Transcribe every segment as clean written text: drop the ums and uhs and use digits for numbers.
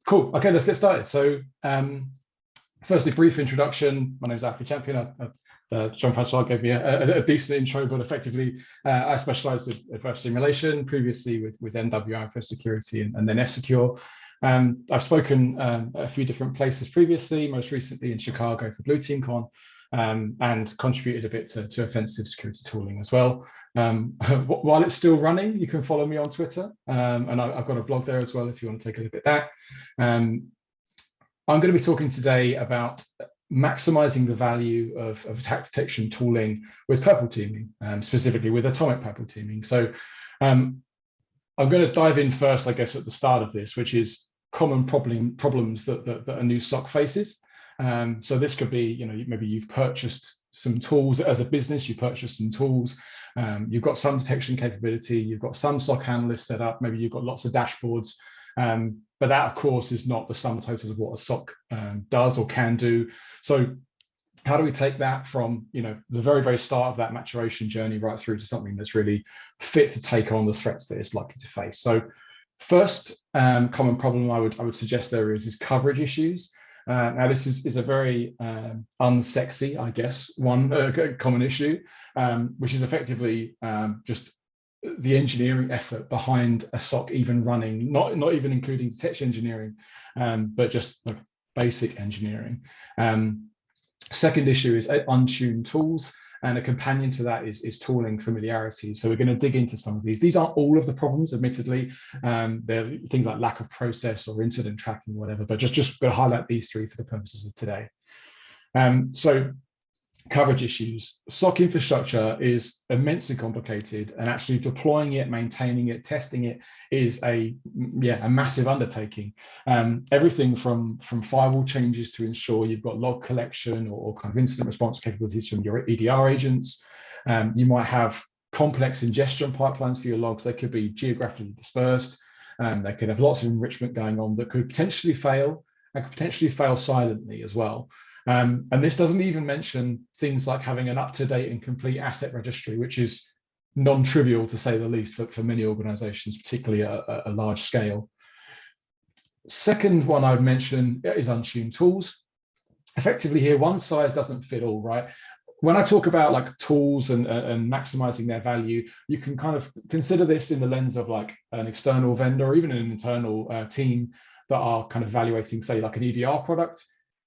Cool. Okay, let's get started. So, firstly, brief introduction. My name is Alfie Champion. Jean-Francois gave me a decent intro, but effectively, I specialize in adversary emulation, previously with NWI for security and then F-Secure. I've spoken a few different places previously, most recently in Chicago for Blue Team Con, and contributed a bit to offensive security tooling as well. While it's still running, you can follow me on Twitter, and I've got a blog there as well if you want to take a look at that. I'm going to be talking today about maximizing the value of attack detection tooling with purple teaming, specifically with atomic purple teaming. So I'm going to dive in first, I guess, at the start of this, which is common problems that a new SOC faces. So this could be, maybe you've purchased some tools as a business, you purchased some tools, you've got some detection capability, you've got some SOC analysts set up, maybe you've got lots of dashboards, but that, of course, is not the sum total of what a SOC does or can do. So how do we take that from, the very, very start of that maturation journey right through to something that's really fit to take on the threats that it's likely to face? So first common problem I would suggest there is coverage issues. Now, this is a very unsexy, I guess, one common issue, which is effectively just the engineering effort behind a SOC even running, not even including detection engineering, but just like basic engineering. Second issue is untuned tools, and a companion to that is tooling familiarity. So we're going to dig into some of these. These aren't all of the problems, admittedly. They're things like lack of process or incident tracking, whatever, but just going to highlight these three for the purposes of today. So coverage issues. SOC infrastructure is immensely complicated, and actually deploying it, maintaining it, testing it is a massive undertaking. Everything from firewall changes to ensure you've got log collection or kind of incident response capabilities from your EDR agents. You might have complex ingestion pipelines for your logs. They could be geographically dispersed. They could have lots of enrichment going on that could potentially fail, and could potentially fail silently as well. And this doesn't even mention things like having an up-to-date and complete asset registry, which is non-trivial to say the least for many organizations, particularly at a large scale. Second one I would mention is untuned tools. Effectively here, one size doesn't fit all, right? When I talk about like tools and maximizing their value, you can kind of consider this in the lens of like an external vendor or even an internal team that are kind of evaluating, say, like an EDR product.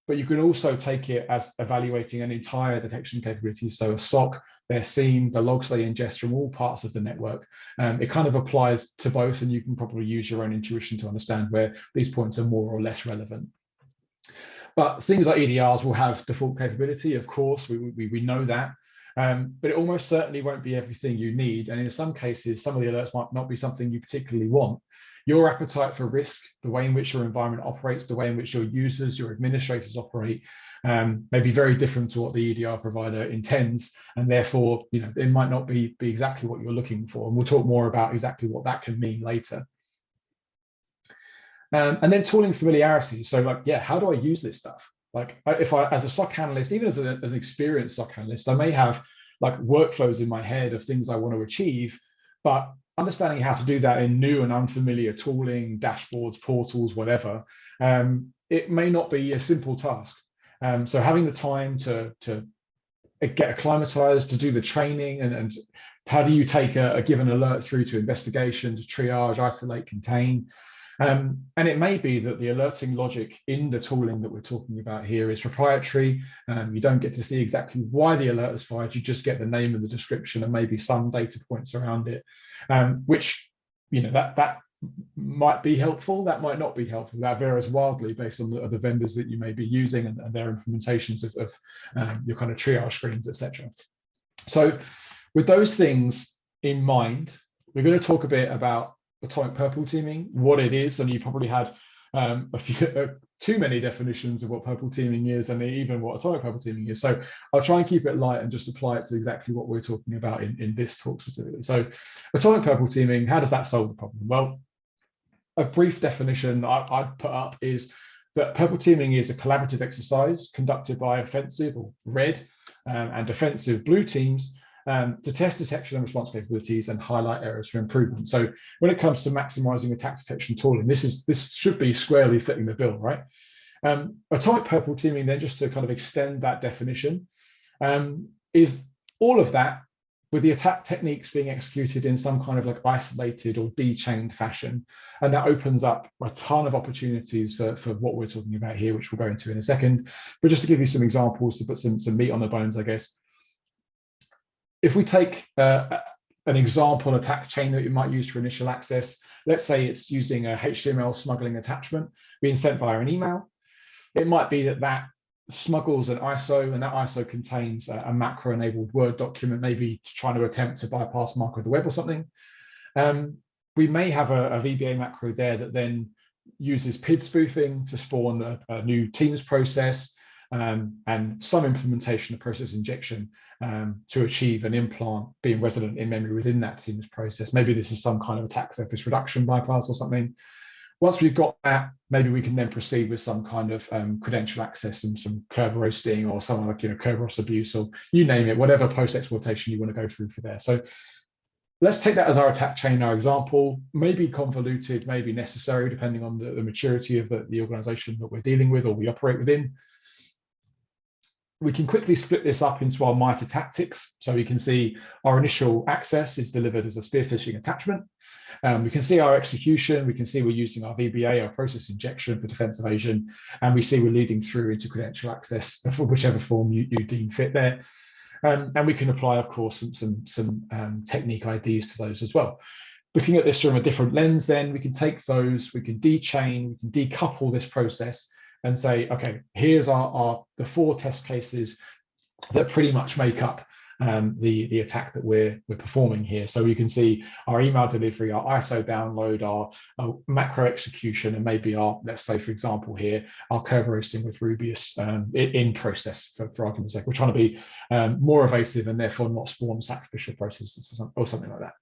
But you can also take it as evaluating an entire detection capability. So a SOC, their SIEM, the logs they ingest from all parts of the network. It kind of applies to both, and you can probably use your own intuition to understand where these points are more or less relevant. But things like EDRs will have default capability, of course, we know that. But it almost certainly won't be everything you need. And in some cases, some of the alerts might not be something you particularly want. Your appetite for risk, the way in which your environment operates, the way in which your users, your administrators operate, may be very different to what the EDR provider intends, and therefore, it might not be exactly what you're looking for. And we'll talk more about exactly what that can mean later. And then tooling familiarity. So, like, how do I use this stuff? Like, if I, as a SOC analyst, even as an experienced SOC analyst, I may have like workflows in my head of things I want to achieve, but understanding how to do that in new and unfamiliar tooling, dashboards, portals, whatever, it may not be a simple task. So having the time to get acclimatized, to do the training, and how do you take a given alert through to investigation, to triage, isolate, contain. And it may be that the alerting logic in the tooling that we're talking about here is proprietary. You don't get to see exactly why the alert is fired. You just get the name and the description and maybe some data points around it, which, that might be helpful. That might not be helpful. That varies wildly based on the vendors that you may be using and their implementations of your kind of triage screens, etc. So with those things in mind, we're going to talk a bit about atomic purple teaming, what it is, and you probably had too many definitions of what purple teaming is and even what atomic purple teaming is. So I'll try and keep it light and just apply it to exactly what we're talking about in this talk specifically. So atomic purple teaming, how does that solve the problem? Well, a brief definition I'd put up is that purple teaming is a collaborative exercise conducted by offensive or red and defensive blue teams to test detection and response capabilities and highlight areas for improvement. So when it comes to maximizing attack detection tooling, this should be squarely fitting the bill, right? Atomic purple teaming, then, just to kind of extend that definition, is all of that with the attack techniques being executed in some kind of like isolated or de-chained fashion. And that opens up a ton of opportunities for what we're talking about here, which we'll go into in a second. But just to give you some examples, to put some meat on the bones, I guess. If we take an example attack chain that you might use for initial access, let's say it's using a HTML smuggling attachment being sent via an email. It might be that smuggles an ISO, and that ISO contains a macro-enabled Word document, maybe trying to attempt to bypass markup of the web or something. We may have a VBA macro there that then uses PID spoofing to spawn a new Teams process, and some implementation of process injection to achieve an implant being resident in memory within that Teams process. Maybe this is some kind of attack surface reduction bypass or something. Once we've got that, maybe we can then proceed with some kind of credential access and some Kerberos or some like, Kerberos abuse, or you name it, whatever post exploitation you want to go through for there. So let's take that as our attack chain, our example. Maybe convoluted, maybe necessary, depending on the maturity of the organization that we're dealing with or we operate within. We can quickly split this up into our MITRE tactics. So we can see our initial access is delivered as a spear phishing attachment. We can see our execution. We can see we're using our VBA, our process injection for defense evasion, and we see we're leading through into credential access for whichever form you deem fit there. And we can apply, of course, some technique IDs to those as well. Looking at this from a different lens, then we can take those, we can dechain, we can decouple this process and say, okay, here's the 4 test cases that pretty much make up the attack that we're performing here. So you can see our email delivery, our ISO download, our macro execution, and maybe let's say, for example here, our Kerberosing with Rubius in process, for argument's sake. We're trying to be more evasive and therefore not spawn sacrificial processes or something like that.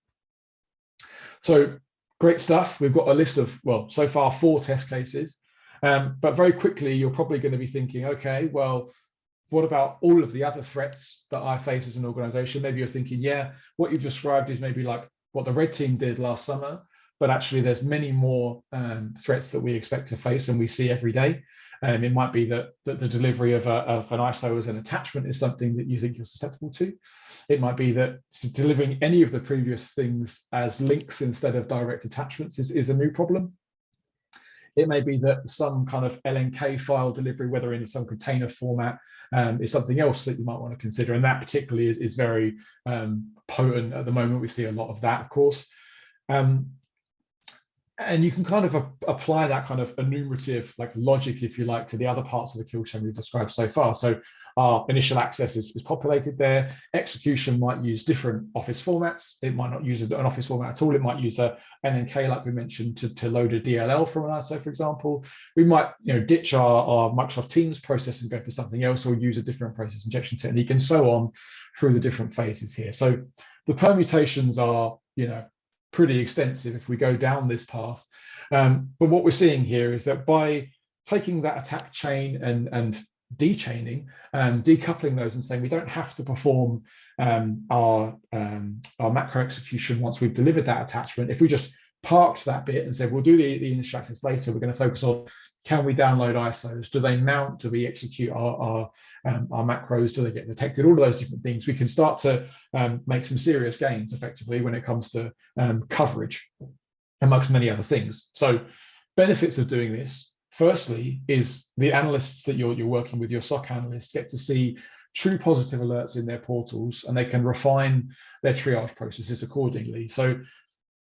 So great stuff. We've got a list of, well, so far 4 test cases. But very quickly, you're probably going to be thinking, okay, well, what about all of the other threats that I face as an organization? Maybe you're thinking, yeah, what you've described is maybe like what the red team did last summer, but actually there's many more threats that we expect to face and we see every day. It might be that the delivery of an ISO as an attachment is something that you think you're susceptible to. It might be that delivering any of the previous things as links instead of direct attachments is a new problem. It may be that some kind of LNK file delivery, whether in some container format, is something else that you might want to consider. And that particularly is very potent at the moment. We see a lot of that, of course. And you can kind of apply that kind of enumerative like logic, if you like, to the other parts of the kill chain we've described so far. So our initial access is populated there. Execution might use different Office formats. It might not use an Office format at all. It might use a NNK, like we mentioned, to load a DLL from an ISO, for example. We might ditch our Microsoft Teams process and go for something else, or use a different process injection technique, and so on through the different phases here. So the permutations are, pretty extensive if we go down this path. But what we're seeing here is that by taking that attack chain and dechaining, decoupling those and saying we don't have to perform our macro execution once we've delivered that attachment. If we just parked that bit and said we'll do the initial access later, we're going to focus on, can we download ISOs? Do they mount? Do we execute our macros? Do they get detected? All of those different things. We can start to make some serious gains effectively when it comes to coverage, amongst many other things. So benefits of doing this, firstly, is the analysts that you're working with, your SOC analysts, get to see true positive alerts in their portals, and they can refine their triage processes accordingly. So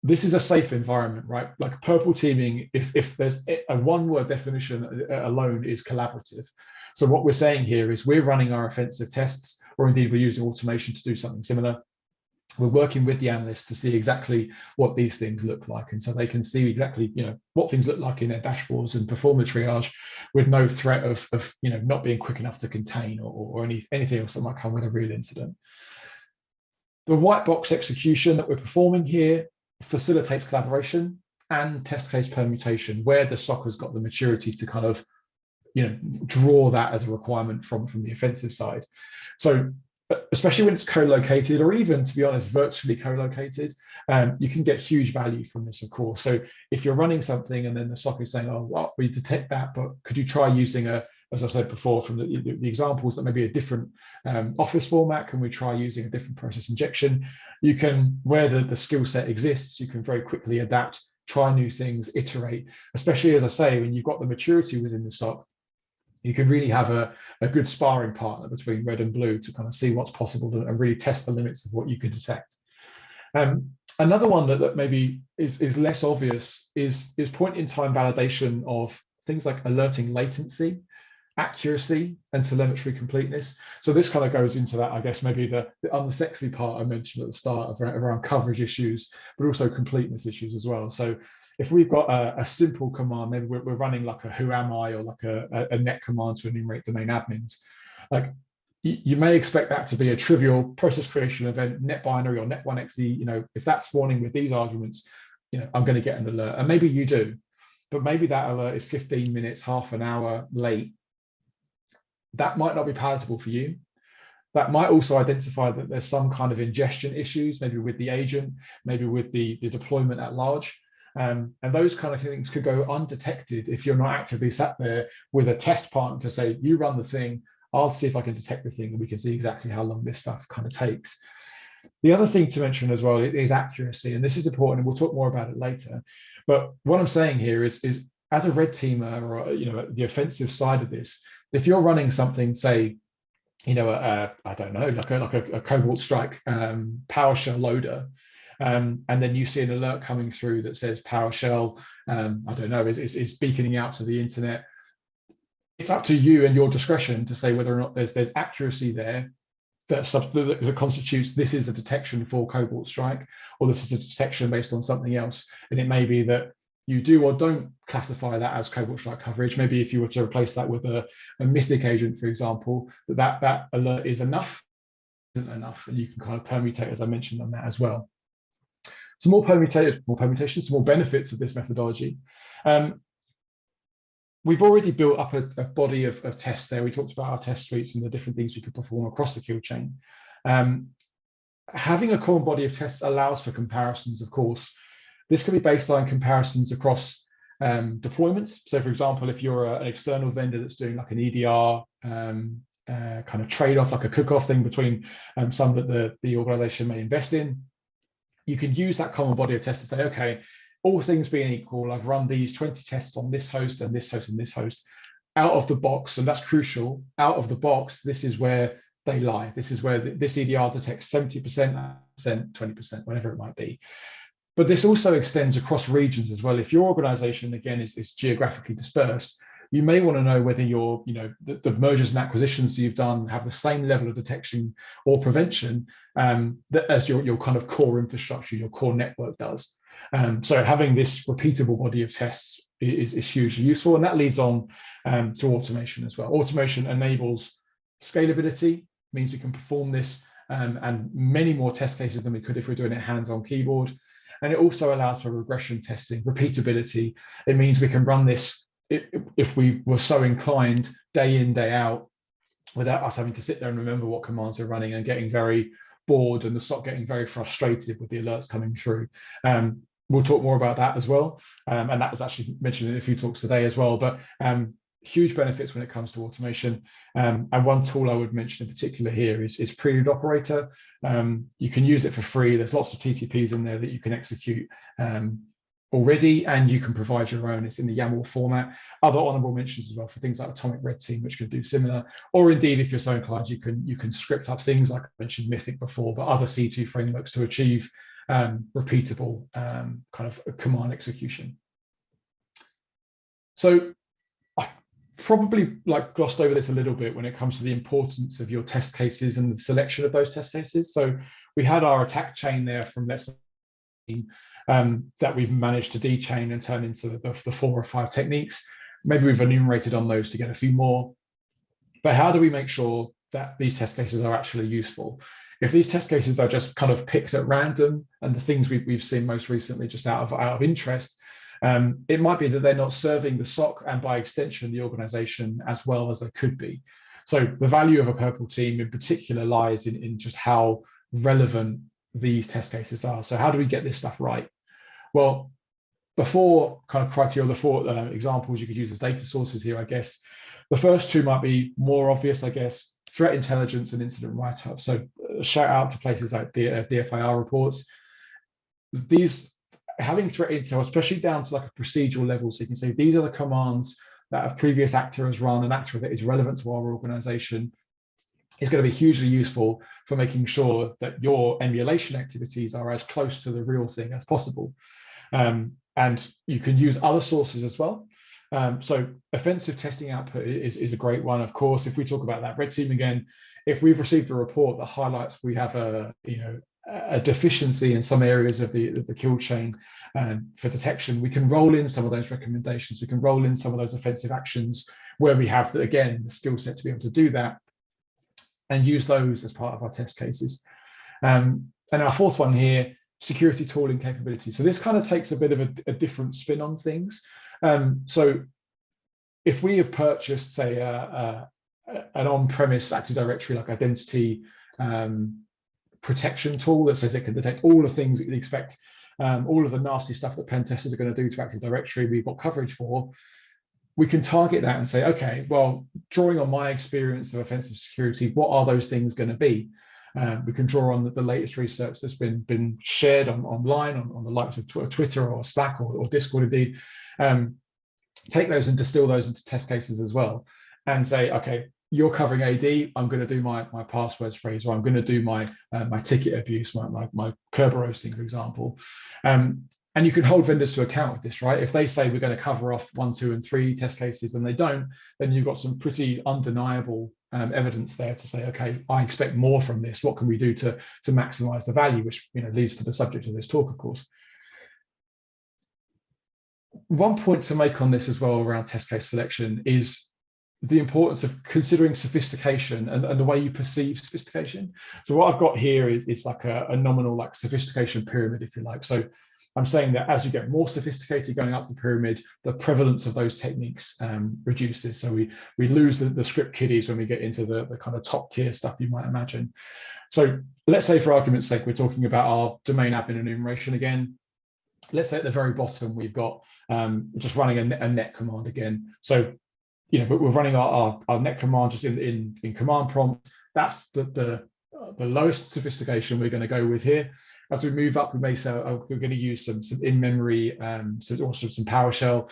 this is a safe environment, right? Like purple teaming, if there's a one-word definition alone, is collaborative. So what we're saying here is we're running our offensive tests, or indeed we're using automation to do something similar. We're working with the analysts to see exactly what these things look like, and so they can see exactly what things look like in their dashboards and perform the triage with no threat of not being quick enough to contain or anything else that might come with a real incident. The white box execution that we're performing here facilitates collaboration and test case permutation, where the SOC has got the maturity to kind of draw that as a requirement from the offensive side. So especially when it's co-located, or even, to be honest, virtually co-located, you can get huge value from this, of course. So if you're running something and then the SOC is saying, oh, well, we detect that, but could you try using as I said before, from the examples, that may be a different office format, can we try using a different process injection? You can, where the skill set exists, you can very quickly adapt, try new things, iterate, especially, as I say, when you've got the maturity within the SOC, you can really have a good sparring partner between red and blue to kind of see what's possible and really test the limits of what you can detect. Another one that maybe is less obvious is point-in-time validation of things like alerting latency, accuracy, and telemetry completeness. So this kind of goes into that, I guess, maybe the unsexy part I mentioned at the start of around coverage issues, but also completeness issues as well. So if we've got a simple command, maybe we're running like a who am I, or like a net command to enumerate domain admins, like you may expect that to be a trivial process creation event, net binary or net 1xe. If that's warning with these arguments, I'm going to get an alert, and maybe you do, but maybe that alert is 15 minutes, half an hour late. That might not be palatable for you. That might also identify that there's some kind of ingestion issues, maybe with the agent, maybe with the deployment at large. And those kind of things could go undetected if you're not actively sat there with a test partner to say, you run the thing, I'll see if I can detect the thing, and we can see exactly how long this stuff kind of takes. The other thing to mention as well is accuracy, and this is important, and we'll talk more about it later. But what I'm saying here is as a red teamer, or the offensive side of this, if you're running something, say, I don't know, like a Cobalt Strike PowerShell loader, and then you see an alert coming through that says PowerShell, I don't know, is beaconing out to the internet. It's up to you and your discretion to say whether or not there's accuracy there that constitutes this is a detection for Cobalt Strike, or this is a detection based on something else. And it may be that you do or don't classify that as Cobalt Strike coverage. Maybe if you were to replace that with a Mythic agent, for example, that alert is enough, isn't enough, and you can kind of permutate, as I mentioned, on that as well. Some more permutations, some more benefits of this methodology. We've already built up a body of tests there. We talked about our test suites and the different things we could perform across the kill chain. Having a common body of tests allows for comparisons, of course. This can be baseline comparisons across deployments. So, for example, if you're an external vendor that's doing like an EDR kind of trade-off, like a cook-off thing between some that the organization may invest in, you can use that common body of tests to say, okay, all things being equal, I've run these 20 tests on this host and this host and this host out of the box, and that's crucial. Out of the box, this is where they lie. This is where this EDR detects 70%, 20%, whatever it might be. But this also extends across regions as well. If your organization, again, is geographically dispersed, you may want to know whether the mergers and acquisitions that you've done have the same level of detection or prevention as your kind of core infrastructure, your core network does. So having this repeatable body of tests is hugely useful, and that leads on to automation as well. Automation enables scalability, means we can perform this and many more test cases than we could if we're doing it hands-on keyboard. And it also allows for regression testing, repeatability. It means we can run this, if we were so inclined, day in, day out, without us having to sit there and remember what commands we're running and getting very bored and the SOC getting very frustrated with the alerts coming through. We'll talk more about that as well. And that was actually mentioned in a few talks today as well. But huge benefits when it comes to automation. And one tool I would mention in particular here is Prelude Operator. You can use it for free. There's lots of TTPs in there that you can execute already, and you can provide your own. It's in the YAML format. Other honorable mentions as well for things like Atomic Red Team, which can do similar. Or indeed, if you're so inclined, you can script up things like I mentioned Mythic before, but other C2 frameworks to achieve repeatable kind of command execution. So I probably glossed over this a little bit when it comes to the importance of your test cases and the selection of those test cases. So we had our attack chain there from, let's say, that we've managed to dechain and turn into the 4 or 5 techniques. Maybe we've enumerated on those to get a few more. But how do we make sure that these test cases are actually useful? If these test cases are just kind of picked at random and the things we've seen most recently just out of interest, it might be that they're not serving the SOC and by extension the organization as well as they could be. So the value of a purple team in particular lies in just how relevant these test cases are. So how do we get this stuff right? Well, the four kind of criteria, the four examples you could use as data sources here, I guess. The first two might be more obvious, I guess, threat intelligence and incident write-up. So shout out to places like DFIR reports. These having threat intel, especially down to like a procedural level, so you can say these are the commands that a previous actor has run, an actor that is relevant to our organization, is going to be hugely useful for making sure that your emulation activities are as close to the real thing as possible. And you can use other sources as well. So offensive testing output is a great one. Of course, if we talk about that red team again, if we've received a report that highlights we have a deficiency in some areas of the kill chain for detection, we can roll in some of those recommendations. We can roll in some of those offensive actions where we have the skill set to be able to do that and use those as part of our test cases. And our fourth one here, security tooling capability. So this kind of takes a bit of a different spin on things. So if we have purchased, say, an on-premise Active Directory like identity protection tool that says it can detect all the things that you'd expect, all of the nasty stuff that pen testers are going to do to Active Directory, we've got coverage for, we can target that and say, okay, well, drawing on my experience of offensive security, what are those things going to be? We can draw on the latest research that's been shared online on the likes of Twitter or Slack or Discord indeed. Take those and distill those into test cases as well, and say, okay, you're covering AD, I'm going to do my passwords phrase, or I'm going to do my ticket abuse, my Kerber roasting, for example. And you can hold vendors to account with this, right? If they say we're going to cover off 1, 2, and 3 test cases and they don't, then you've got some pretty undeniable evidence there to say, okay, I expect more from this. What can we do to maximize the value, which leads to the subject of this talk, of course. One point to make on this as well around test case selection is the importance of considering sophistication and the way you perceive sophistication. So what I've got here is like a nominal like sophistication pyramid, if you like. So I'm saying that as you get more sophisticated going up the pyramid, the prevalence of those techniques reduces. So we lose the script kiddies when we get into the kind of top tier stuff you might imagine. So let's say, for argument's sake, we're talking about our domain admin enumeration again. Let's say at the very bottom we've got just running a net command again. So but we're running our net command just in command prompt. That's the lowest sophistication we're going to go with here. As we move up, we may say, oh, we're going to use some in-memory, so also some PowerShell.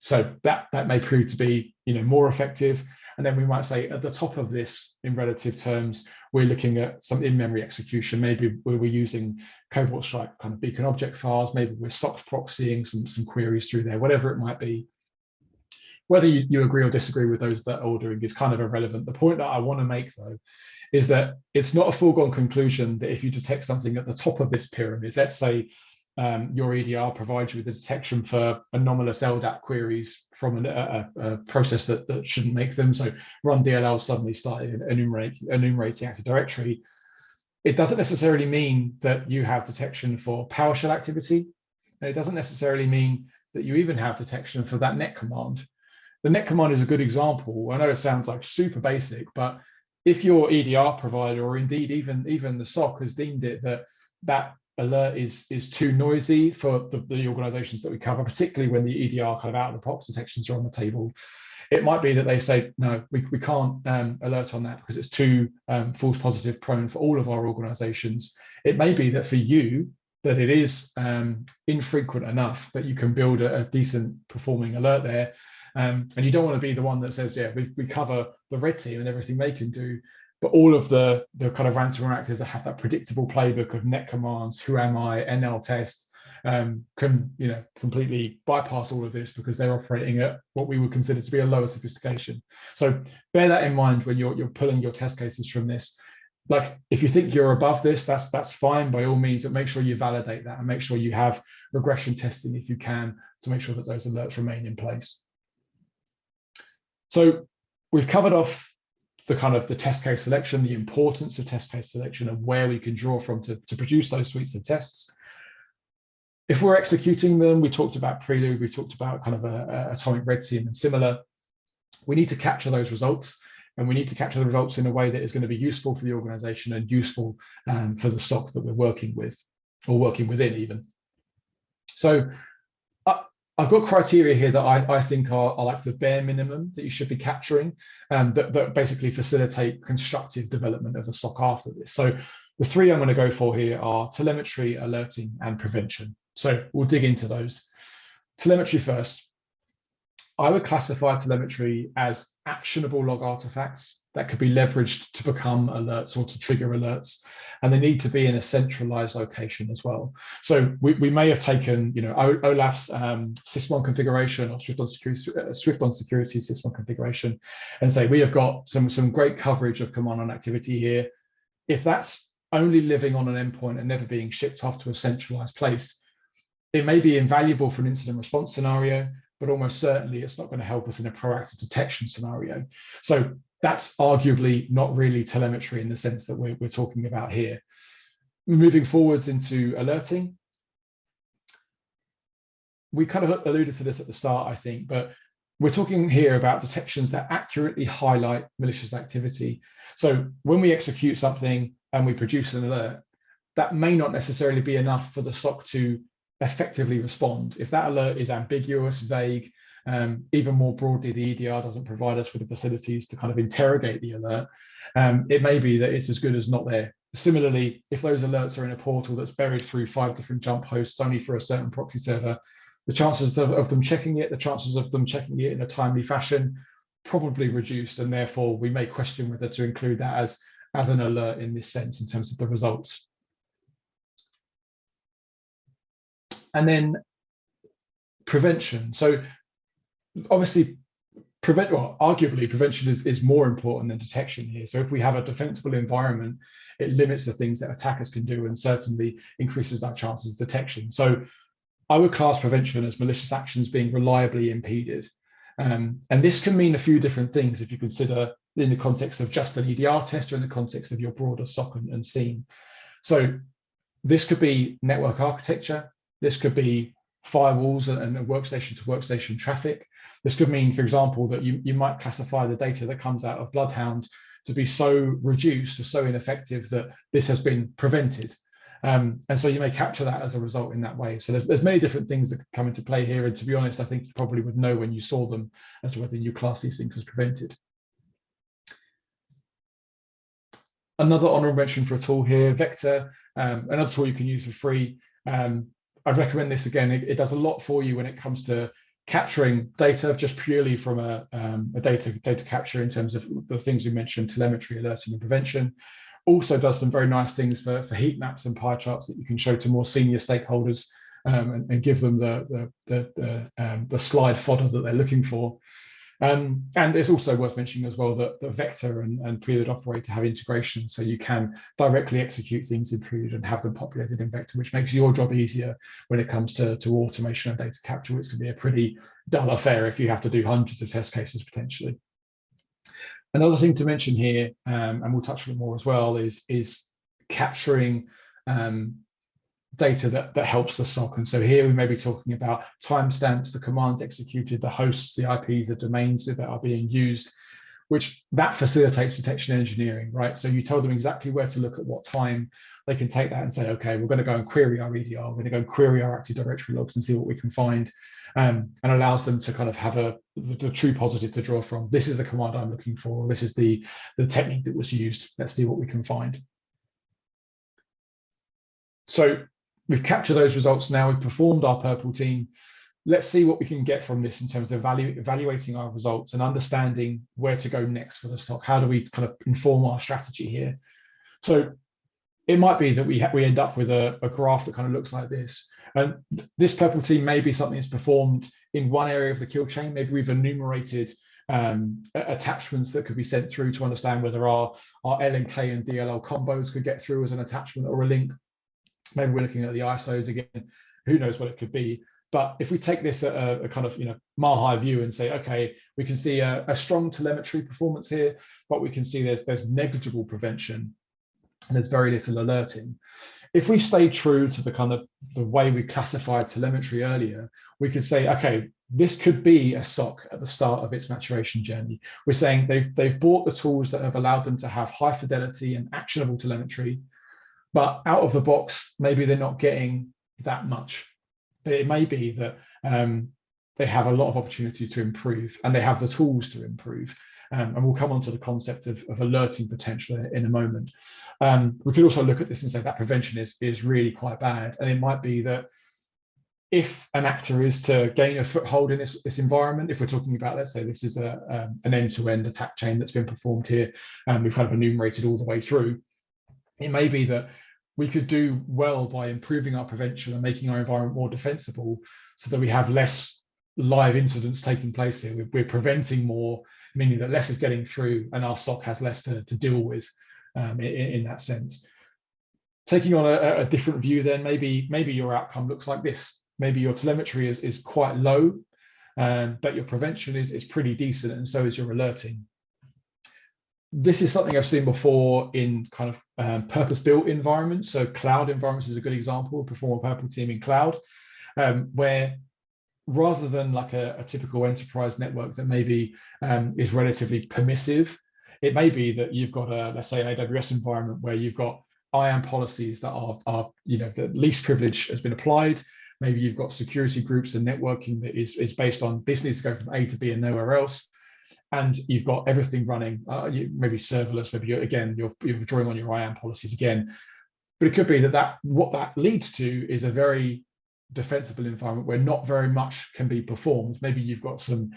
So that may prove to be more effective. And then we might say at the top of this, in relative terms, we're looking at some in-memory execution. Maybe we're using Cobalt Strike kind of beacon object files. Maybe we're SOX proxying some queries through there, whatever it might be. Whether you agree or disagree with those that ordering is kind of irrelevant. The point that I want to make, though, is that it's not a foregone conclusion that if you detect something at the top of this pyramid, let's say your EDR provides you with a detection for anomalous LDAP queries from a process that shouldn't make them. So run DLL suddenly started enumerating Active Directory. It doesn't necessarily mean that you have detection for PowerShell activity. And it doesn't necessarily mean that you even have detection for that net command. The net command is a good example. I know it sounds like super basic, but if your EDR provider, or indeed even the SOC, has deemed it that alert is too noisy for the organizations that we cover, particularly when the EDR kind of out of the box detections are on the table, it might be that they say, no, we can't alert on that because it's too false positive prone for all of our organizations. It may be that for you, that it is infrequent enough that you can build a decent performing alert there. And you don't want to be the one that says, yeah, we cover the red team and everything they can do, but all of the kind of ransomware actors that have that predictable playbook of net commands, who am I, NL test, can completely bypass all of this because they're operating at what we would consider to be a lower sophistication. So bear that in mind when you're pulling your test cases from this. Like, if you think you're above this, that's fine by all means, but make sure you validate that and make sure you have regression testing if you can to make sure that those alerts remain in place. So we've covered off the kind of the test case selection, the importance of test case selection, and where we can draw from to produce those suites of tests. If we're executing them, we talked about Prelude, we talked about kind of a atomic red team and similar. We need to capture those results and we need to capture the results in a way that is going to be useful for the organization and useful for the SOC that we're working with, or working within even. So I've got criteria here that I think are like the bare minimum that you should be capturing, that basically facilitate constructive development of the SOC after this. So the three I'm going to go for here are telemetry, alerting, and prevention. So we'll dig into those. Telemetry first. I would classify telemetry as actionable log artifacts that could be leveraged to become alerts or to trigger alerts, and they need to be in a centralized location as well. So we may have taken, OLAF's sys1 configuration or Swift on security sys1 configuration, and say we have got some great coverage of command line activity here. If that's only living on an endpoint and never being shipped off to a centralized place, it may be invaluable for an incident response scenario, but almost certainly it's not going to help us in a proactive detection scenario. So that's arguably not really telemetry in the sense that we're talking about here. Moving forwards into alerting, we kind of alluded to this at the start, I think, but we're talking here about detections that accurately highlight malicious activity. So when we execute something and we produce an alert, that may not necessarily be enough for the SOC to effectively respond. If that alert is ambiguous, vague, even more broadly, the EDR doesn't provide us with the facilities to kind of interrogate the alert, it may be that it's as good as not there. Similarly, if those alerts are in a portal that's buried through 5 different jump hosts only for a certain proxy server, the chances of them checking it, in a timely fashion, probably reduced, and therefore we may question whether to include that as an alert in this sense in terms of the results. And then prevention. So obviously, arguably prevention is more important than detection here. So if we have a defensible environment, it limits the things that attackers can do and certainly increases our chances of detection. So I would class prevention as malicious actions being reliably impeded. And this can mean a few different things if you consider in the context of just an EDR test or in the context of your broader SOC and SIEM. So this could be network architecture. This could be firewalls and workstation to workstation traffic. This could mean, for example, that you might classify the data that comes out of Bloodhound to be so reduced or so ineffective that this has been prevented. And so you may capture that as a result in that way. So there's many different things that come into play here. And to be honest, I think you probably would know when you saw them as to whether you class these things as prevented. Another honorable mention for a tool here, Vector, another tool you can use for free. I'd recommend this again. It does a lot for you when it comes to capturing data just purely from a data capture in terms of the things we mentioned, telemetry, alerting, and prevention. Also does some very nice things for heat maps and pie charts that you can show to more senior stakeholders and give them the slide fodder that they're looking for. And it's also worth mentioning as well that the Vector and Prelude Operator have integration, so you can directly execute things in Prelude and have them populated in Vector, which makes your job easier when it comes to automation and data capture, which can be a pretty dull affair if you have to do hundreds of test cases potentially. Another thing to mention here, and we'll touch on it more as well, is capturing data that helps the SOC. And so here we may be talking about timestamps, the commands executed, the hosts, the IPs, the domains that are being used, which that facilitates detection engineering, right? So you tell them exactly where to look at what time. They can take that and say, okay, we're going to go and query our EDR, we're going to go and query our Active Directory logs and see what we can find, and allows them to kind of have the true positive to draw from. This is the command I'm looking for. This is the technique that was used. Let's see what we can find. So we've captured those results now. We've performed our purple team. Let's see what we can get from this in terms of evaluating our results and understanding where to go next for the SOC. How do we kind of inform our strategy here? So it might be that we end up with a graph that kind of looks like this. And this purple team may be something that's performed in one area of the kill chain. Maybe we've enumerated attachments that could be sent through to understand whether our LNK and DLL combos could get through as an attachment or a link. Maybe we're looking at the ISOs again. Who knows what it could be? But if we take this at a kind of mile-high view and say, okay, we can see a strong telemetry performance here, but we can see there's negligible prevention and there's very little alerting. If we stay true to the kind of the way we classified telemetry earlier, we could say, okay, this could be a SOC at the start of its maturation journey. We're saying they've bought the tools that have allowed them to have high fidelity and actionable telemetry, but out of the box, maybe they're not getting that much. But it may be that they have a lot of opportunity to improve, and they have the tools to improve. And we'll come on to the concept of alerting potential in a moment. We could also look at this and say that prevention is really quite bad. And it might be that if an actor is to gain a foothold in this environment, if we're talking about, let's say this is an end-to-end attack chain that's been performed here, and we've kind of enumerated all the way through, it may be that we could do well by improving our prevention and making our environment more defensible so that we have less live incidents taking place here. We're preventing more, meaning that less is getting through and our SOC has less to deal with in that sense. Taking on a different view then, maybe your outcome looks like this. Maybe your telemetry is quite low, but your prevention is pretty decent, and so is your alerting. This is something I've seen before in kind of purpose-built environments. So cloud environments is a good example. Perform a purple team in cloud, where rather than like a typical enterprise network that maybe is relatively permissive, it may be that you've got let's say an AWS environment where you've got IAM policies that are the least privilege has been applied. Maybe you've got security groups and networking that is based on business go from A to B and nowhere else. And you've got everything running, maybe serverless, maybe you're drawing on your IAM policies again. But it could be that what that leads to is a very defensible environment where not very much can be performed. Maybe you've got some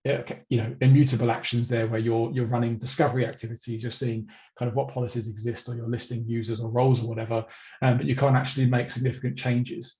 immutable actions there where you're running discovery activities, you're seeing kind of what policies exist, or you're listing users or roles or whatever, but you can't actually make significant changes.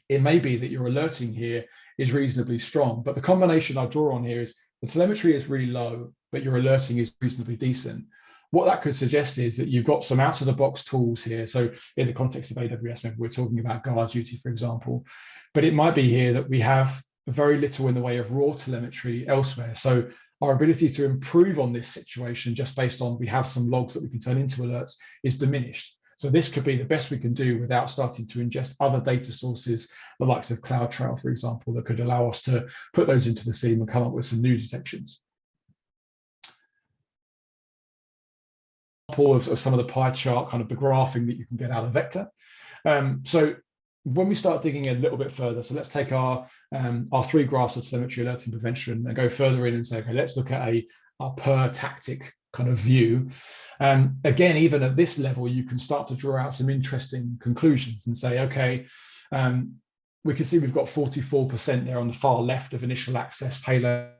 It may be that your alerting here is reasonably strong, but the combination I draw on here is the telemetry is really low, but your alerting is reasonably decent. What that could suggest is that you've got some out-of-the-box tools here. So in the context of AWS, maybe we're talking about guard duty, for example, but it might be here that we have very little in the way of raw telemetry elsewhere. So our ability to improve on this situation just based on we have some logs that we can turn into alerts is diminished. So this could be the best we can do without starting to ingest other data sources, the likes of CloudTrail, for example, that could allow us to put those into the SIEM and come up with some new detections. Of some of the pie chart, kind of the graphing that you can get out of Vector. So when we start digging a little bit further, so let's take our three graphs of telemetry, alerting, prevention, and go further in and say, okay, let's look at a PerTactic kind of view. Again, even at this level, you can start to draw out some interesting conclusions and say, okay, we can see we've got 44% there on the far left of initial access payload.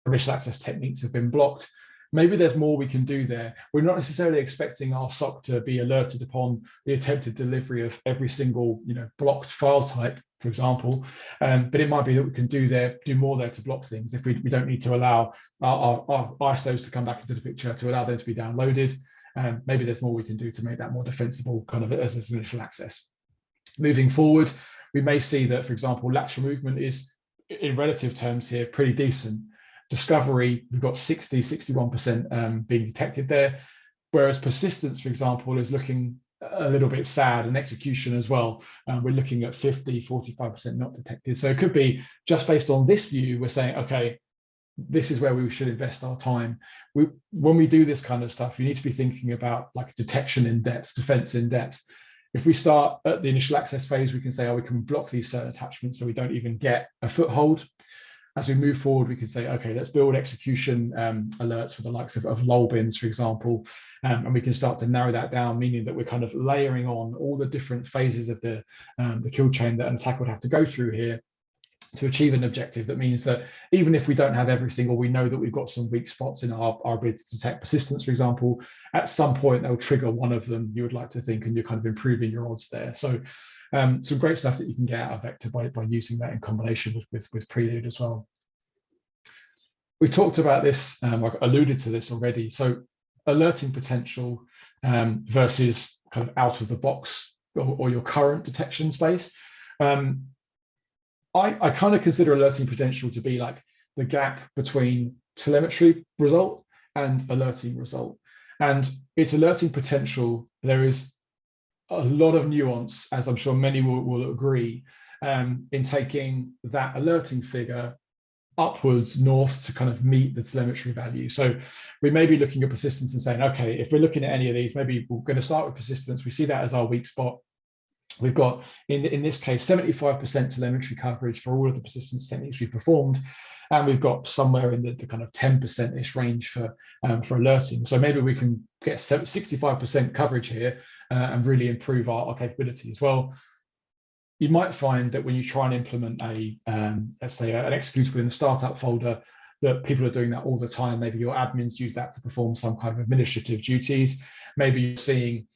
Initial access techniques have been blocked. Maybe there's more we can do there. We're not necessarily expecting our SOC to be alerted upon the attempted delivery of every single blocked file type, for example, but it might be that we can do more there to block things if we don't need to allow our ISOs to come back into the picture to allow them to be downloaded. Maybe there's more we can do to make that more defensible kind of as initial access. Moving forward, we may see that, for example, lateral movement is, in relative terms here, pretty decent. Discovery, we've got 61% being detected there, whereas persistence, for example, is looking a little bit sad, and execution as well. We're looking at 45% not detected. So it could be just based on this view, we're saying, okay, this is where we should invest our time. When we do this kind of stuff, you need to be thinking about like detection in depth, defense in depth. If we start at the initial access phase, we can say, oh, we can block these certain attachments so we don't even get a foothold. As we move forward, we can say, okay, let's build execution alerts for the likes of lull bins, for example, and we can start to narrow that down, meaning that we're kind of layering on all the different phases of the kill chain that an attacker would have to go through here to achieve an objective. That means that even if we don't have everything, or we know that we've got some weak spots in our ability to detect persistence, for example, at some point they'll trigger one of them, you would like to think, and you're kind of improving your odds there. So some great stuff that you can get out of Vector by using that in combination with Prelude as well. We talked about this, I alluded to this already. So alerting potential versus kind of out of the box or your current detection space. I kind of consider alerting potential to be like the gap between telemetry result and alerting result. And its alerting potential, there is a lot of nuance, as I'm sure many will agree, in taking that alerting figure upwards north to kind of meet the telemetry value. So we may be looking at persistence and saying, okay, if we're looking at any of these, maybe we're going to start with persistence. We see that as our weak spot. We've got, in this case, 75% telemetry coverage for all of the persistence techniques we performed. And we've got somewhere in the kind of 10%-ish range for alerting. So maybe we can get 65% coverage here and really improve our capabilities. Well, you might find that when you try and implement let's say an executable in the startup folder, that people are doing that all the time. Maybe your admins use that to perform some kind of administrative duties. Maybe you're seeing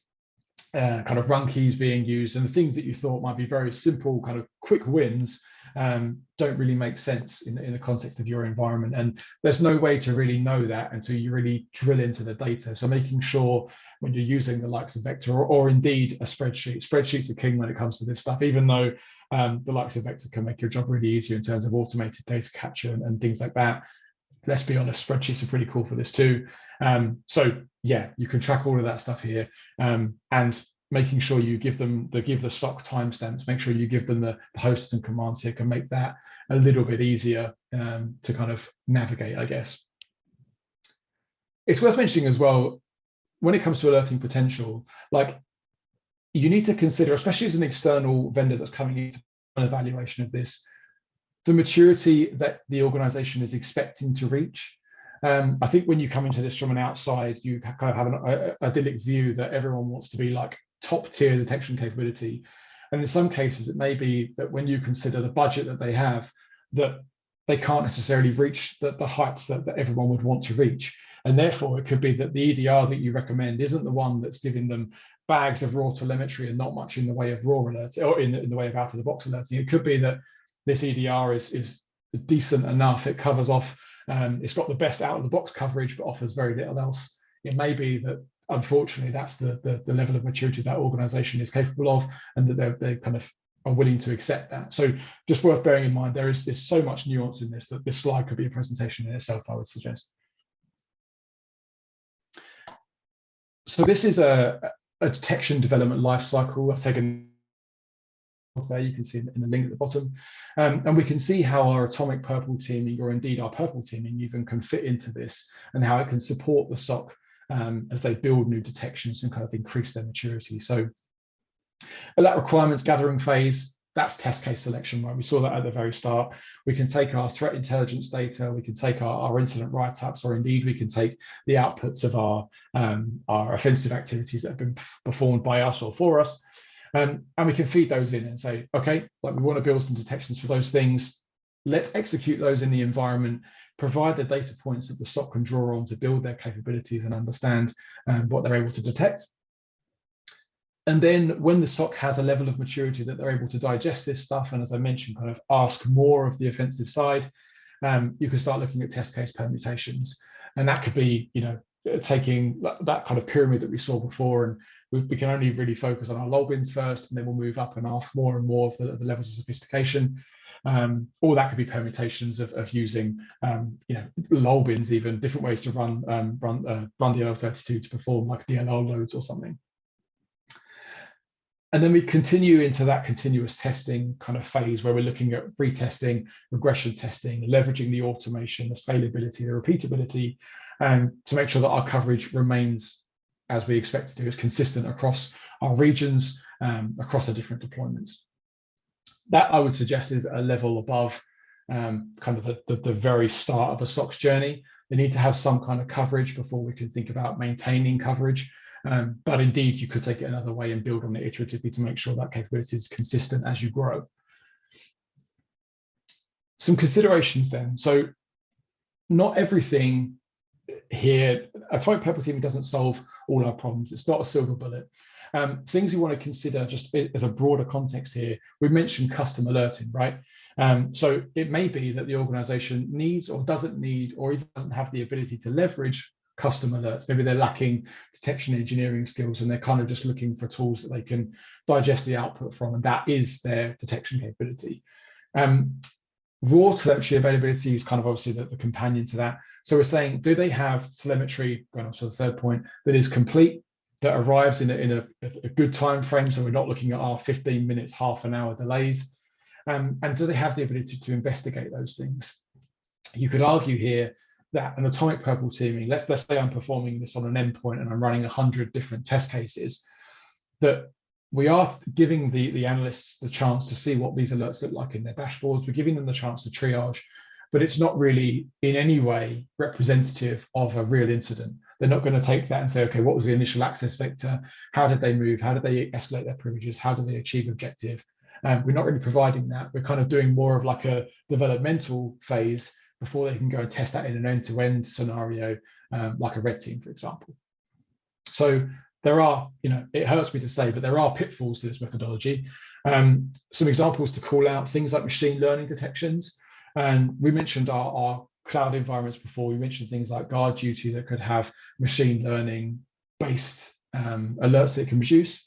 kind of run keys being used, and the things that you thought might be very simple, kind of quick wins, don't really make sense in the context of your environment. And there's no way to really know that until you really drill into the data. So making sure when you're using the likes of Vector or indeed a spreadsheet, spreadsheets are king when it comes to this stuff, even though the likes of Vector can make your job really easier in terms of automated data capture and things like that. Let's be honest, spreadsheets are pretty cool for this too. So yeah, you can track all of that stuff here, and making sure you give the SOC timestamps, make sure you give them the hosts and commands here can make that a little bit easier to kind of navigate, I guess. It's worth mentioning as well, when it comes to alerting potential, like you need to consider, especially as an external vendor that's coming into an evaluation of this, the maturity that the organization is expecting to reach. I think when you come into this from an outside, you kind of have an idyllic view that everyone wants to be like top tier detection capability. And in some cases, it may be that when you consider the budget that they have, that they can't necessarily reach the heights that everyone would want to reach. And therefore, it could be that the EDR that you recommend isn't the one that's giving them bags of raw telemetry and not much in the way of raw alerts or in the way of out of the box alerting. It could be that this EDR is decent enough. It covers off, it's got the best out of the box coverage, but offers very little else. It may be that, unfortunately, that's the level of maturity that organization is capable of, and that they kind of are willing to accept that. So just worth bearing in mind, there's so much nuance in this that this slide could be a presentation in itself, I would suggest. So this is a detection development life cycle. I've taken there, you can see in the link at the bottom, and we can see how our atomic purple teaming, or indeed our purple teaming, even can fit into this, and how it can support the SOC as they build new detections and kind of increase their maturity. So at that requirements gathering phase, that's test case selection, right? We saw that at the very start. We can take our threat intelligence data, we can take our incident write-ups, or indeed we can take the outputs of our offensive activities that have been performed by us or for us, and we can feed those in and say, okay, like we want to build some detections for those things. Let's execute those in the environment, provide the data points that the SOC can draw on to build their capabilities and understand what they're able to detect. And then when the SOC has a level of maturity that they're able to digest this stuff, and as I mentioned, kind of ask more of the offensive side, you can start looking at test case permutations. And that could be, you know, taking that kind of pyramid that we saw before, and we can only really focus on our log bins first, and then we'll move up and ask more and more of the levels of sophistication. Or that could be permutations of using, you know, lol bins, even different ways to run DLL32 to perform like DLL loads or something. And then we continue into that continuous testing kind of phase where we're looking at retesting, regression testing, leveraging the automation, the scalability, the repeatability, and to make sure that our coverage remains as we expect to do, is consistent across our regions, across the different deployments. That, I would suggest, is a level above kind of the very start of a SOC's journey. They need to have some kind of coverage before we can think about maintaining coverage. But indeed, you could take it another way and build on it iteratively to make sure that capability is consistent as you grow. Some considerations then. So not everything here, atomic purple teaming doesn't solve all our problems. It's not a silver bullet. Things you want to consider just as a broader context here, we mentioned custom alerting, right? So it may be that the organization needs or doesn't need, or even doesn't have the ability to leverage custom alerts. Maybe they're lacking detection engineering skills, and they're kind of just looking for tools that they can digest the output from, and that is their detection capability. Raw telemetry availability is kind of obviously the companion to that. So we're saying, do they have telemetry, going on to the third point, that is complete, that arrives in a good time frame, so we're not looking at our 15 minutes, half an hour delays? And do they have the ability to investigate those things? You could argue here that an atomic purple teaming, let's say I'm performing this on an endpoint and I'm running 100 different test cases, that we are giving the analysts the chance to see what these alerts look like in their dashboards. We're giving them the chance to triage, but it's not really in any way representative of a real incident. They're not going to take that and say, okay, what was the initial access vector? How did they move? How did they escalate their privileges? How did they achieve objective? We're not really providing that. We're kind of doing more of like a developmental phase before they can go and test that in an end-to-end scenario, like a red team, for example. So there are, it hurts me to say, but there are pitfalls to this methodology. Some examples to call out, things like machine learning detections. And we mentioned our cloud environments before. We mentioned things like guard duty that could have machine learning based alerts that it can produce.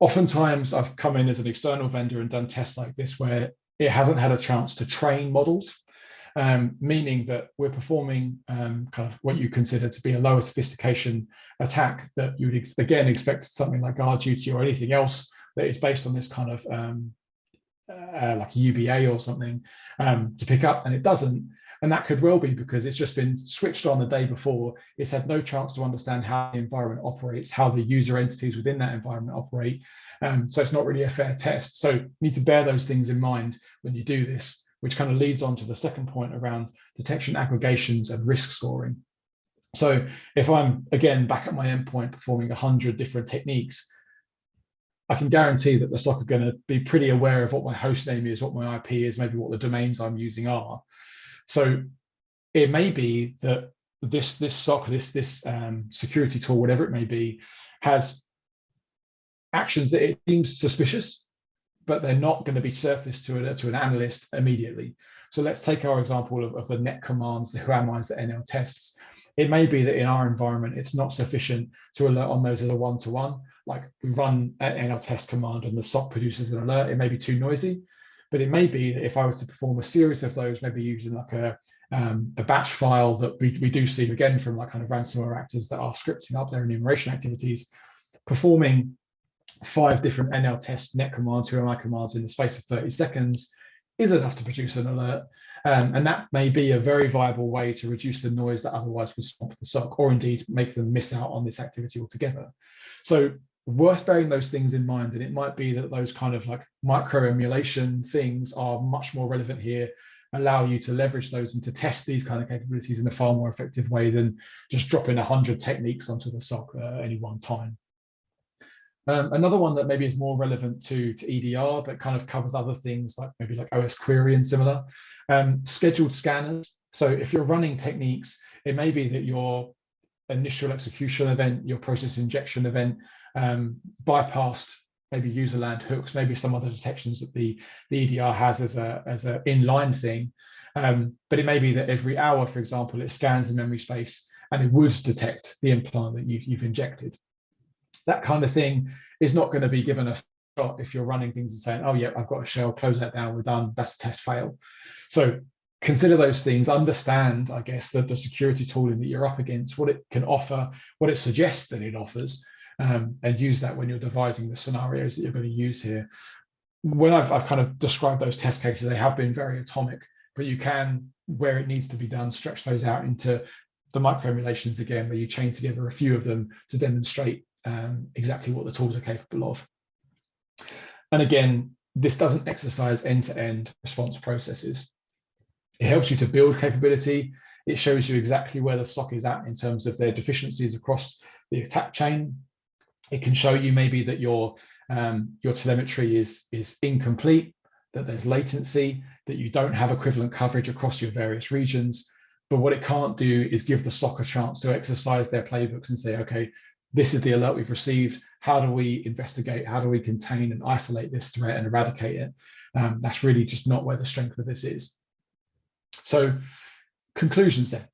Oftentimes I've come in as an external vendor and done tests like this where it hasn't had a chance to train models, meaning that we're performing kind of what you consider to be a lower sophistication attack that you would again expect something like guard duty or anything else that is based on this kind of like UBA or something to pick up, and it doesn't. And that could well be because it's just been switched on the day before. It's had no chance to understand how the environment operates, how the user entities within that environment operate. So it's not really a fair test. So you need to bear those things in mind when you do this, which kind of leads on to the second point around detection aggregations and risk scoring. So if I'm, again, back at my endpoint performing 100 different techniques, I can guarantee that the SOC are going to be pretty aware of what my host name is, what my IP is, maybe what the domains I'm using are. So it may be that this SOC, this security tool, whatever it may be, has actions that it seems suspicious, but they're not going to be surfaced to an analyst immediately. So let's take our example of the net commands, the whoami's, the NL tests. It may be that in our environment, it's not sufficient to alert on those as a one-to-one. Like we run an NL test command and the SOC produces an alert. It may be too noisy, but it may be that if I was to perform a series of those, maybe using like a batch file that we do see again from like kind of ransomware actors that are scripting up their enumeration activities, performing 5 different NL tests, net commands, whoami commands in the space of 30 seconds is enough to produce an alert. And that may be a very viable way to reduce the noise that otherwise would swamp the SOC, or indeed make them miss out on this activity altogether. So worth bearing those things in mind. And it might be that those kind of like micro emulation things are much more relevant here, allow you to leverage those and to test these kind of capabilities in a far more effective way than just dropping 100 techniques onto the SOC at any one time. Another one that maybe is more relevant to EDR, but kind of covers other things like maybe like OS query and similar, scheduled scanners. So if you're running techniques, it may be that your initial execution event, your process injection event, bypassed maybe user land hooks, maybe some other detections that the EDR has as a inline thing. But it may be that every hour, for example, it scans the memory space and it would detect the implant that you've injected. That kind of thing is not going to be given a shot if you're running things and saying, oh yeah, I've got a shell, close that down, we're done, that's a test fail. So consider those things, understand, I guess, that the security tooling that you're up against, what it can offer, what it suggests that it offers, and use that when you're devising the scenarios that you're going to use here. When I've kind of described those test cases, they have been very atomic, but you can, where it needs to be done, stretch those out into the micro emulations again, where you chain together a few of them to demonstrate exactly what the tools are capable of. And again, this doesn't exercise end-to-end response processes. It helps you to build capability. It shows you exactly where the SOC is at in terms of their deficiencies across the attack chain. It can show you maybe that your telemetry is incomplete, that there's latency, that you don't have equivalent coverage across your various regions. But what it can't do is give the SOC a chance to exercise their playbooks and say, okay, this is the alert we've received. How do we investigate? How do we contain and isolate this threat and eradicate it? That's really just not where the strength of this is. So conclusions then.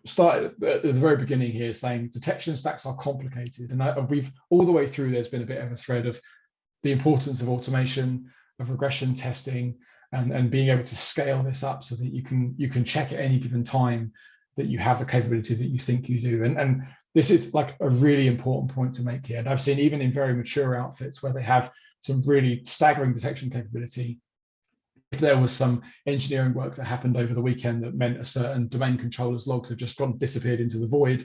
Start at the very beginning here saying detection stacks are complicated. And we've all the way through, there's been a bit of a thread of the importance of automation, of regression testing, and being able to scale this up so that you can check at any given time that you have the capability that you think you do. And this is like a really important point to make here. And I've seen even in very mature outfits where they have some really staggering detection capability, if there was some engineering work that happened over the weekend that meant a certain domain controller's logs have just disappeared into the void,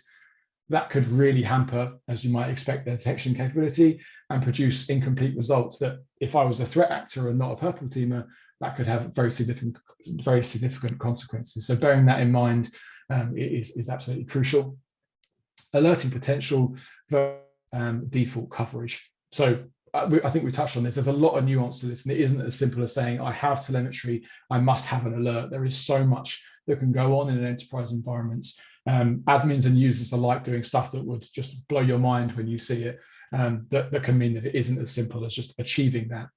that could really hamper, as you might expect, their detection capability and produce incomplete results that, if I was a threat actor and not a purple teamer, that could have very significant consequences. So bearing that in mind is absolutely crucial. Alerting potential default coverage. So I think we touched on this. There's a lot of nuance to this, and it isn't as simple as saying, I have telemetry, I must have an alert. There is so much that can go on in an enterprise environment. Admins and users alike doing stuff that would just blow your mind when you see it, that can mean that it isn't as simple as just achieving that.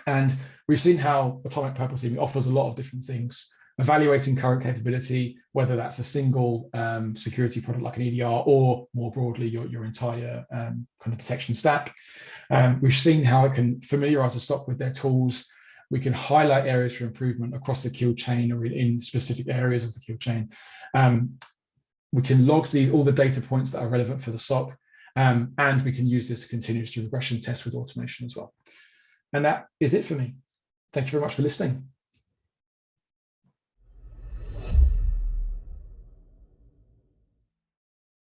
And we've seen how atomic purple teaming offers a lot of different things. Evaluating current capability, whether that's a single security product like an EDR, or more broadly your entire kind of detection stack. We've seen how it can familiarize the SOC with their tools. We can highlight areas for improvement across the kill chain or in specific areas of the kill chain. We can log all the data points that are relevant for the SOC, and we can use this to continuously regression test with automation as well. And that is it for me. Thank you very much for listening.